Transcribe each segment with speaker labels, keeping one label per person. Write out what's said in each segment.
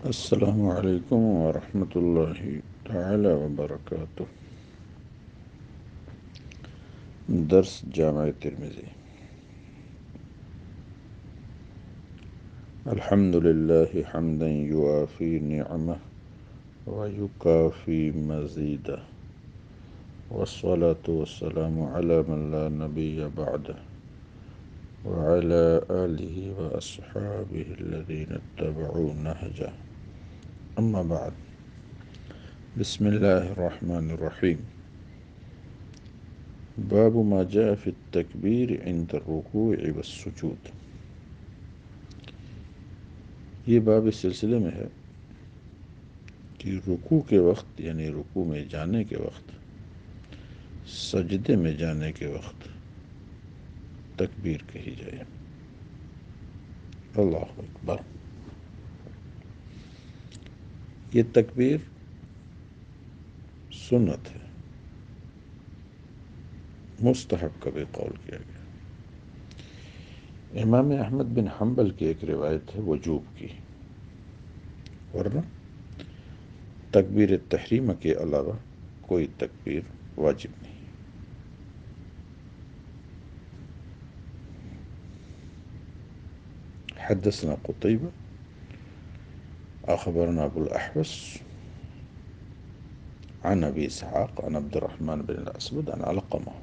Speaker 1: السلام علیکم ورحمۃ اللہ تعالی وبرکاتہ۔ درس جامع ترمذی۔ الحمد للہ حمدا یوافی نعمہ ویکافی مزیدہ، والصلاة والسلام علی من لا نبی بعدہ وعلی آلہ واصحابہ الذین اتبعوا نہجہ، اما بعد۔ بسم اللہ الرحمن الرحیم۔ باب ما جاء فی التکبیر عند الرکوع والسجود۔ یہ باب اس سلسلے میں ہے کہ رکوع کے وقت یعنی رکوع میں جانے کے وقت، سجدے میں جانے کے وقت تکبیر کہی جائے۔ اللہ اکبر۔ یہ تکبیر سنت ہے، مستحب کا بھی قول کیا گیا۔ امام احمد بن حنبل کی ایک روایت ہے وجوب کی، ورنہ تکبیر تحریمہ کے علاوہ کوئی تکبیر واجب نہیں۔ حدثنا قتيبة أخبرنا أبو الأحوص عن أبي إسحاق عن عبد الرحمن بن الأسود عن علقمة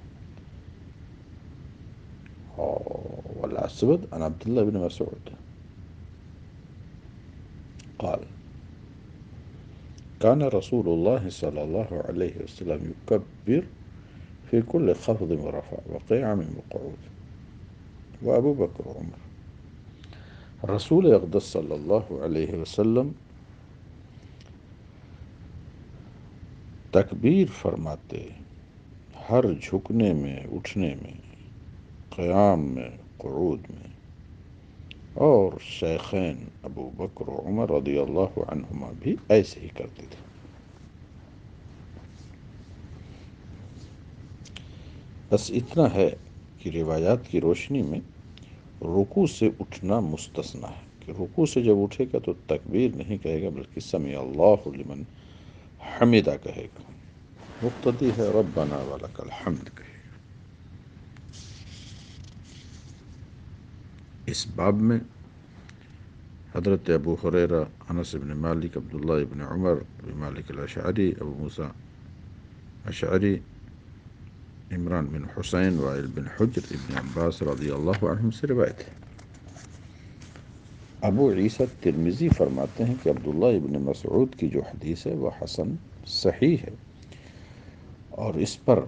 Speaker 1: والأسود عن عبد الله بن مسعود قال كان رسول الله صلى الله عليه وسلم يكبر في كل خفض ورفع وقيام وقعود وأبو بكر وعمر۔ رسول اقدس صلی اللہ علیہ وسلم تکبیر فرماتے ہر جھکنے میں، اٹھنے میں، قیام میں، قعود میں، اور شیخین ابو بکر و عمر رضی اللہ عنہما بھی ایسے ہی کرتے تھے۔ بس اتنا ہے کہ روایات کی روشنی میں رکوع سے اٹھنا مستثنی ہے، کہ رکوع سے جب اٹھے گا تو تکبیر نہیں کہے گا بلکہ سمع اللہ لمن حمدہ کہے گا۔ مقتدی ہے ربنا ولک الحمد کہے گا۔ اس باب میں حضرت ابو ہریرہ، انس بن مالک، عبداللہ بن عمر، ابی مالک الاشعری، ابو موسیٰ اشعری، عمران بن حسین، وائل بن حجر، ابن عباس رضی اللہ عنہم سے روایت ہے۔ ابو عیسیٰ ترمذی فرماتے ہیں کہ عبداللہ ابن مسعود کی جو حدیث ہے وہ حسن صحیح ہے، اور اس پر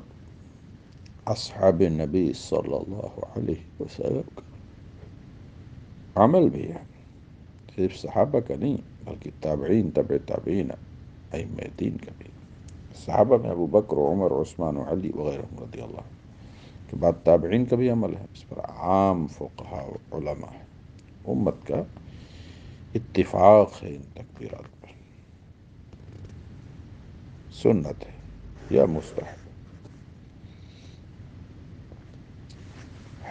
Speaker 1: اصحاب نبی صلی اللہ علیہ وسلم کا عمل بھی ہے، صرف صحابہ کا نہیں بلکہ تابعین، تبع تابعین، ائمہ دین کا بھی۔ صحابہ میں ابو بکر و عمر، عثمان و علی وغیرہ رضی اللہ عنہ کے بعد تابعین کا بھی عمل ہے، اس پر عام فقہاء و علماء امت کا اتفاق ہے ان تکبیرات پر، سنت ہے یا مستحب۔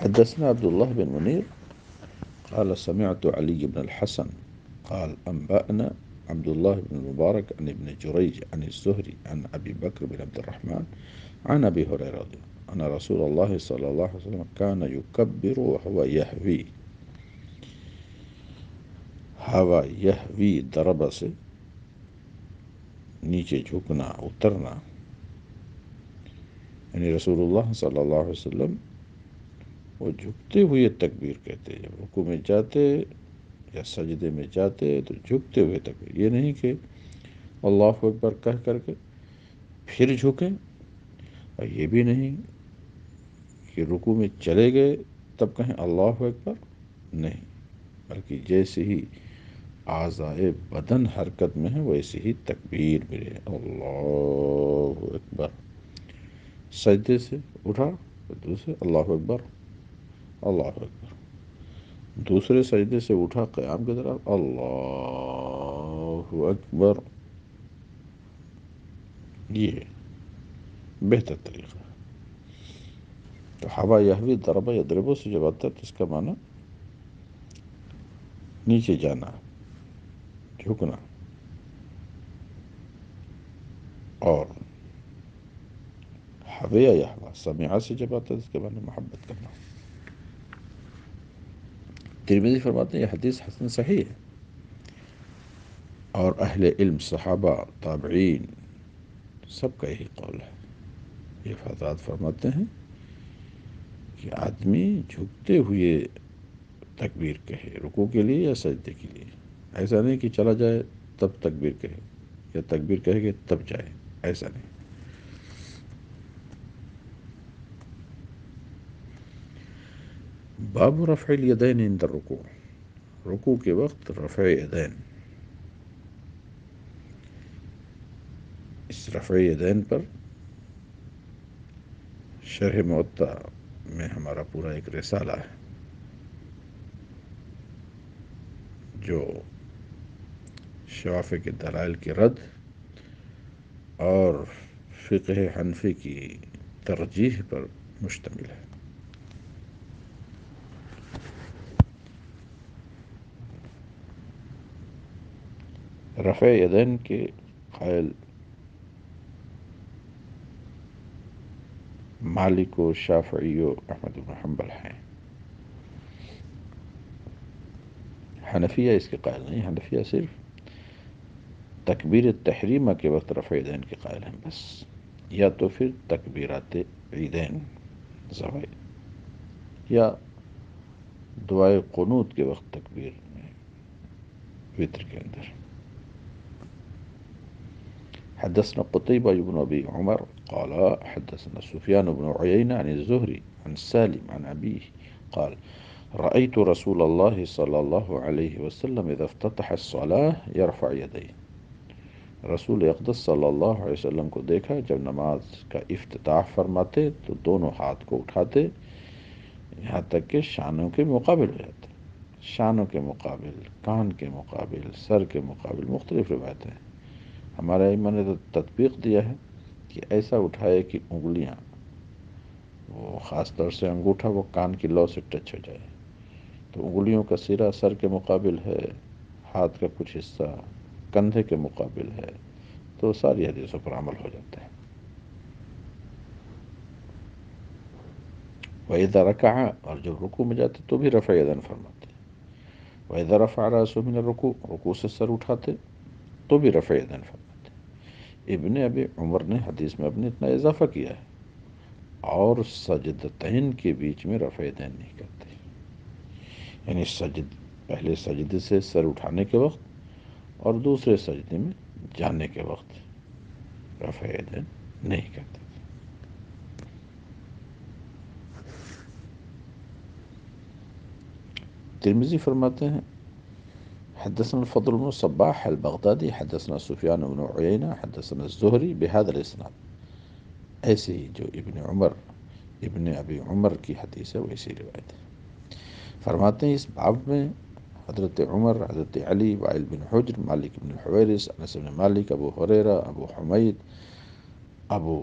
Speaker 1: حدثنا عبد الله بن منير قال سمعت علي بن الحسن قال أنبأنا عبد الله بن المبارك عن ابن جريج عن الزهري عن أبي بكر بن عبد الرحمن عن أبي هريرة رضي الله عنه أن رسول الله صلى الله عليه وسلم كان يكبر وهو يهوي۔ ہوا یہوی ضرب سے نیچے جھکنا، اترنا، یعنی رسول اللہ صلی اللہ علیہ وسلم وہ جھکتے ہوئے تکبیر کہتے ہیں۔ جب رکوع میں جاتے یا سجدے میں جاتے تو جھکتے ہوئے تکبیر، یہ نہیں کہ اللہ اکبر کہہ کر کے پھر جھکیں، اور یہ بھی نہیں کہ رکوع میں چلے گئے تب کہیں اللہ اکبر، نہیں، بلکہ جیسے ہی اعضائے بدن حرکت میں ہے ویسے ہی تکبیر بھی ہے، اللہ اکبر۔ سجدے سے اٹھا پھر دوسرے اللہ اکبر، اللہ اکبر، دوسرے سجدے سے اٹھا قیام کی طرف، اللہ اکبر۔ یہ بہتر طریقہ ہے۔ تو ہوا یہوی ضرب یضرب سے جب آتا ہے تو اس کا معنی نیچے جانا، جھکنا۔ اور حویہ یا ہوا سمعہ سے جب آتا ہے اس کے بعد محبت کرنا. ترمذی فرماتے ہیں یہ حدیث حسن صحیح ہے، اور اہل علم صحابہ تابعین سب کا یہی قول ہے. یہ حضرات فرماتے ہیں کہ آدمی جھکتے ہوئے تکبیر کہے رکوع کے لیے یا سجدے کے لیے. ایسا نہیں کہ چلا جائے تب تکبیر کہے یا تکبیر کہے کہ تب جائے، ایسا نہیں. باب رفع الیدین عند الرکوع، رکوع کے وقت رفع یدین. اس رفع یدین پر شرح موطا میں ہمارا پورا ایک رسالہ ہے جو شوافع کے دلائل کی رد اور فقہ حنفی کی ترجیح پر مشتمل ہے. رفع یدین کے قائل مالک و شافعی و احمد بن حنبل ہیں. حنفیہ اس کے قائل نہیں. حنفیہ صرف تکبیر تحریمہ کے وقت رفع یدین کے قائل ہیں بس، یا تو پھر تکبیرات عیدین زوائد، یا دعائے قنوت کے وقت تکبیر میں وتر کے اندر. حدثنا قتيبة بن أبي عمر قال حدثنا سفيان بن عيينة عن الزهري عن سالم عن أبيه قال رأيت رسول الله صلى الله عليه وسلم إذا افتتح الصلاة يرفع يديه. رسول اقدس صلی اللہ علیہ وسلم کو دیکھا جب نماز کا افتتاح فرماتے تو دونوں ہاتھ کو اٹھاتے یہاں تک کہ شانوں کے مقابل ہو جاتے. شانوں کے مقابل، کان کے مقابل، سر کے مقابل، مختلف روایتیں ہیں. ہمارے ائمہ نے تو تطبیق دیا ہے کہ ایسا اٹھائے کہ انگلیاں، وہ خاص طور سے انگوٹھا وہ کان کی لو سے ٹچ ہو جائے. تو انگلیوں کا سرا سر کے مقابل ہے، ہاتھ کا کچھ حصہ کندھے کے مقابل ہے، تو ساری حدیثوں پر عمل ہو جاتا ہے. وَإِذَا رَكَعَ، اور جب رکوع میں جاتے تو بھی رفع یدین فرماتے. وَإِذَا رَفَعَ رَأْسَهُ مِنَ الرُّكُوعِ، رکوع سے سر اٹھاتے تو بھی رفع یدین فرماتے. ابن ابی عمر نے حدیث میں اپنے اتنا اضافہ کیا ہے، اور سجدتین کے بیچ میں رفع یدین نہیں کرتے. یعنی پہلے سجدے سے سر اٹھانے کے وقت اور دوسرے سجدے میں جانے کے وقت رفع یدین نہیں کرتے. ترمذی فرماتے ہیں حدثنا الفضل بن صباح البغدادی حدثنا سفیان بن عیینہ حدثنا الزہری بہذا الاسناد. ایسے ہی جو ابن ابی عمر کی حدیث ہے ویسی روایت ہے. فرماتے ہیں اس باب میں حضرت عمر، حضرت علی، وائل بن حجر، مالک بن الحویرث، انس بن مالک، ابو ہریرہ، ابو حمید، ابو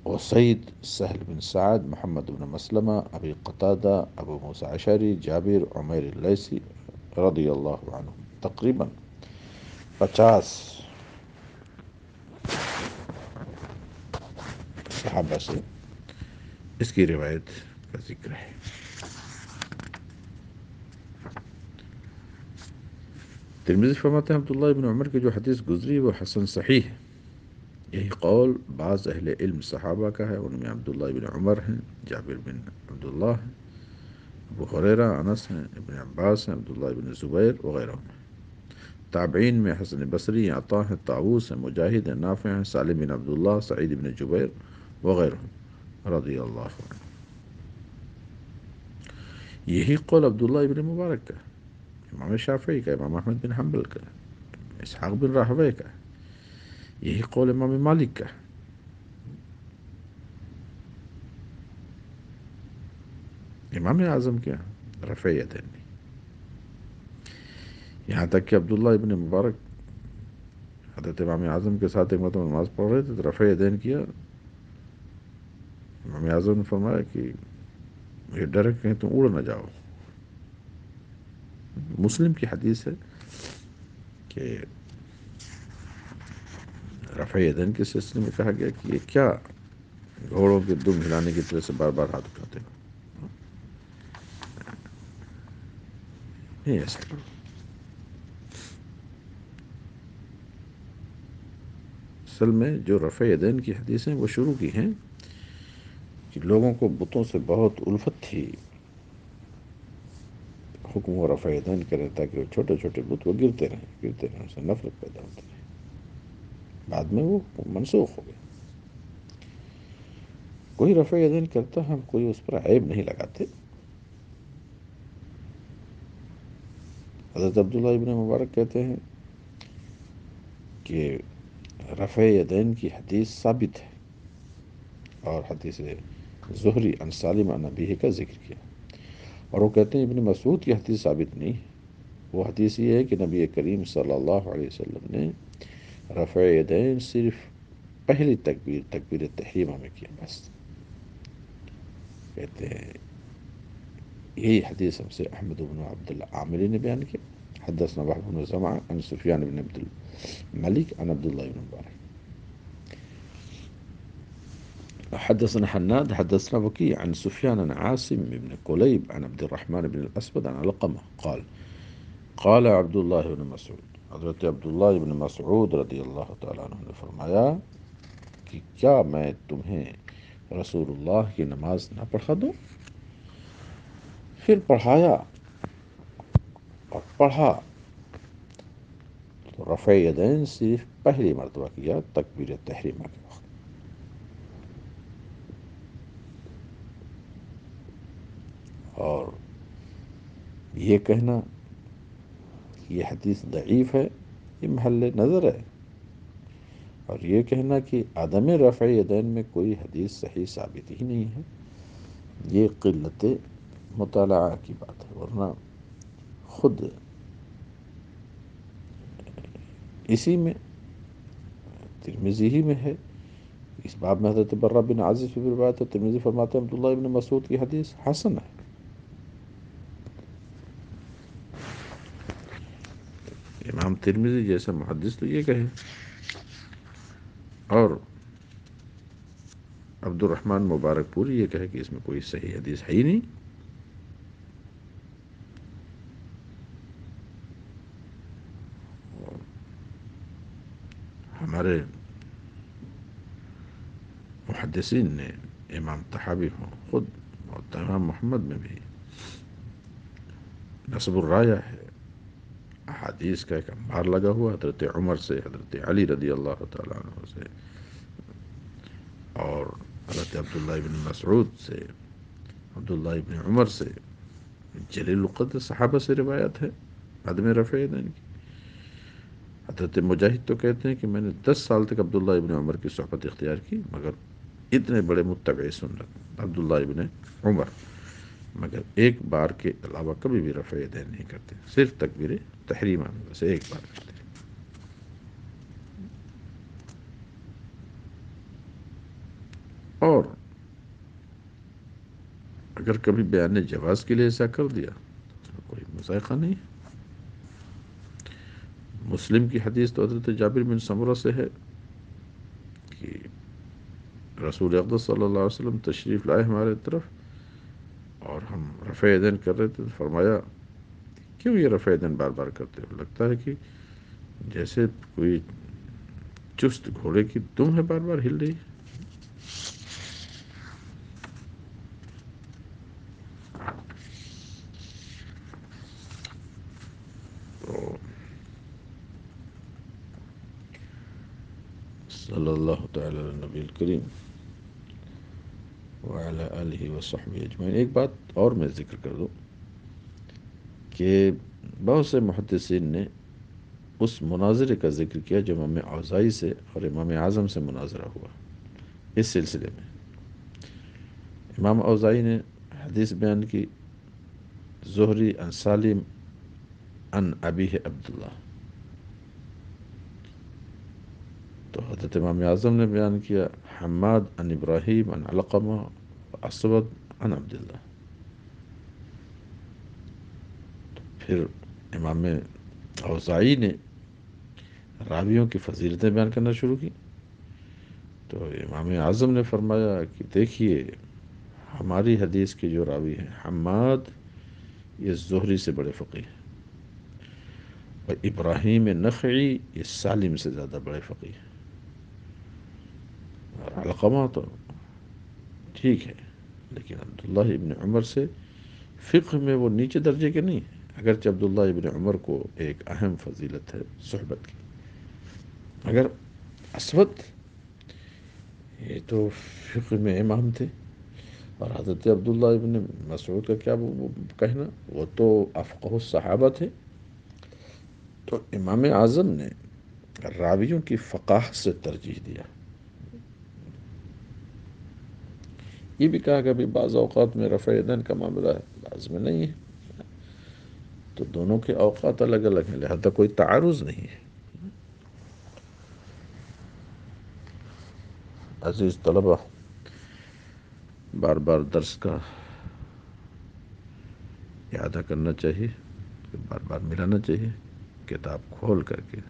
Speaker 1: وسید، سہل بن سعد، محمد بن مسلمہ، ابی قتادہ، ابو موسیٰ اشعری، جابر، عمیر اللیثی رضی اللہ عنہم، تقریباً 50 صحابہ سے اس کی روایت کا ذکر ہے. ترمذی فرماتے ہیں عبداللہ ابن عمر کی جو حدیث گزری وہ حسن صحیح ہے. یہی قول بعض اہل علم صحابہ کا ہے، ان میں عبداللہ ابن عمر ہیں، جابر بن عبداللہ ہیں، ابو ہریرہ، انس ہیں، ابن عباس ہیں، عبداللہ ابن زبیر وغیرہ ہیں. تابعین میں حسن بصری، عطا ہیں، طاووس ہیں، مجاہد ہیں، نافع ہیں، سالم بن عبداللہ، سعید بن جبیر وغیرہ ہیں رضی اللہ عنہ. یہی قول عبداللہ ابن مبارک کا، امام شافعی کا، امام احمد بن حنبل کا، اسحاق بن راہوے کا، یہی قول امام مالک کا. امام اعظم کیا رفع یدین نہیں. یہاں تک کہ عبداللہ ابن مبارک حضرت امام اعظم کے ساتھ ایک مرتبہ نماز پڑھ رہے تھے تو رفع یدین کیا. امام اعظم نے فرمایا کہ یہ ڈر ہے کہیں تم اڑ نہ جاؤ. مسلم کی حدیث ہے کہ رفع یدین کے سلسلے میں کہا گیا کہ یہ کیا گھوڑوں کے دم ہلانے کی طرح سے بار بار ہاتھ اٹھاتے ہو، نہیں ایسا کرو. اصل میں جو رفع یدین کی حدیثیں وہ شروع کی ہیں کہ لوگوں کو بتوں سے بہت الفت تھی، حکم و رفع یدین کرے تاکہ وہ چھوٹے چھوٹے بت وہ گرتے رہیں ان سے نفرت پیدا ہوتی رہے. بعد میں وہ منسوخ ہو گئے. کوئی رفع یدین کرتا ہم کوئی اس پر عیب نہیں لگاتے. حضرت عبداللہ ابن مبارک کہتے ہیں کہ رفع یدین کی حدیث ثابت ہے، اور حدیث زہری عن سالم عن ابیہ کا ذکر کیا، اور وہ کہتے ہیں ابن مسعود کی حدیث ثابت نہیں ہے. وہ حدیث یہ ہے کہ نبی کریم صلی اللہ علیہ وسلم نے رفع یدین صرف پہلی تکبیر تحریمہ میں کیا بس. کہتے ہیں یہی حدیث ہم سے احمد بن عبداللہ عامری نے بیان کیا. حدثنا وهب بن زمعہ عن سفیان بن عبد الملک عن عبداللہ بن مبارک. حدثنا حناد حدثنا وكيع عن سفيان عن عاصم بن كليب عن عبد الرحمن بن الأسود عن علقمة قال قال عبد الله بن مسعود. حضرت عبداللہ بن مسعود رضی اللہ تعالیٰ عنہ نے فرمایا کہ کیا میں تمہیں رسول اللہ کی نماز نہ پڑھا دوں؟ پھر پڑھایا اور پڑھا تو رفع یدین صرف پہلی مرتبہ کیا تکبیر تحریمہ کے وقت. اور یہ کہنا کہ یہ حدیث ضعیف ہے یہ محل نظر ہے، اور یہ کہنا کہ عدم رفع یدین میں کوئی حدیث صحیح ثابت ہی نہیں ہے، یہ قلت مطالعہ کی بات ہے. ورنہ خود اسی میں ترمذی ہی میں ہے، اس باب میں حضرت برہ بن عازب سے بھی روایت ہے. ترمذی فرماتے ہیں عبداللہ ابن مسعود کی حدیث حسن ہے. امام ترمذی جیسا محدث تو یہ کہے، اور عبد الرحمن مبارک پوری یہ کہے کہ اس میں کوئی صحیح حدیث ہے ہی نہیں. ہمارے محدثین نے امام طحاوی ہوں خود اور امام محمد میں بھی نصب الرایہ ہے، احادیث کا ایک انبار لگا ہوا حضرت عمر سے، حضرت علی رضی اللہ تعالیٰ عنہ سے، اور حضرت عبداللہ ابن مسعود سے، عبداللہ ابن عمر سے، جلیل القدر صحابہ سے روایت ہے عدم رفع یدین کی. حضرت مجاہد تو کہتے ہیں کہ میں نے 10 سال تک عبداللہ ابن عمر کی صحبت اختیار کی، مگر اتنے بڑے متبع سنت عبداللہ ابن عمر مگر ایک بار کے علاوہ کبھی بھی رفع یدین نہیں کرتے، صرف تکبیر تحریمہ میں بس ایک بار کرتے. اور اگر کبھی بیان جواز کے لیے ایسا کر دیا تو کوئی مذائقہ نہیں. مسلم کی حدیث تو حضرت جابر بن سمرہ سے ہے کہ رسول اقدس صلی اللہ علیہ وسلم تشریف لائے ہمارے طرف اور ہم رفع یدین کر رہے تھے، تو فرمایا کیوں یہ رفع یدین بار بار کرتے ہو؟ لگتا ہے کہ جیسے کوئی چست گھوڑے کی دم ہے بار بار ہل رہی. تو صلی اللہ تعالی علی نبی الکریم وعلی آلہ وصحبہ اجمعین. ایک بات اور میں ذکر کر دوں کہ بہت سے محدثین نے اس مناظرے کا ذکر کیا جو امام اوزاعی سے اور امام اعظم سے مناظرہ ہوا. اس سلسلے میں امام اوزاعی نے حدیث بیان کی زہری عن سالم عن ابیہ عبداللہ، تو حضرت امام اعظم نے بیان کیا حماد عن ابراہیم عن علقمہ اسود عن عبداللہ. پھر امام اوزاعی نے راویوں کی فضیلتیں بیان کرنا شروع کی. تو امام اعظم نے فرمایا کہ دیکھیے ہماری حدیث کے جو راوی ہیں حماد یہ زہری سے بڑے فقیہ ہیں، اور ابراہیم نخعی یہ سالم سے زیادہ بڑے فقیہ ہیں، اور علقمہ تو ٹھیک ہے لیکن عبداللہ ابن عمر سے فقہ میں وہ نیچے درجے کے نہیں ہیں، اگرچہ عبداللہ ابن عمر کو ایک اہم فضیلت ہے صحبت کی، اگر اسود یہ تو فقہ میں امام تھے، اور حضرت عبداللہ ابن مسعود کا کیا وہ کہنا، وہ تو افقہ الصحابہ تھے۔ تو امام اعظم نے راویوں کی فقاہت سے ترجیح دیا، یہ بھی کہا کہ بعض اوقات میں رفع یدین کا معاملہ ہے، بعض میں نہیں ہے، تو دونوں کے اوقات الگ الگ ہیں، لہذا کوئی تعارض نہیں ہے۔ عزیز طلبہ، بار بار درس کا اعادہ کرنا چاہیے، بار بار ملانا چاہیے، کتاب کھول کر کے،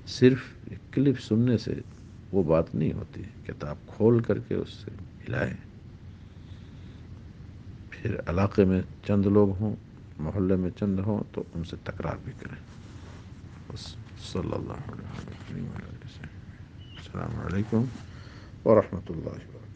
Speaker 1: صرف کلپ سننے سے وہ بات نہیں ہوتی، کتاب کھول کر کے اس سے ملائیں، پھر علاقے میں چند لوگ ہوں، محلے میں چند ہوں تو ان سے تکرار بھی کریں۔ بس صلی اللہ علیہ وسلم۔ السلام علیکم ورحمۃ اللہ وبرکاتہ۔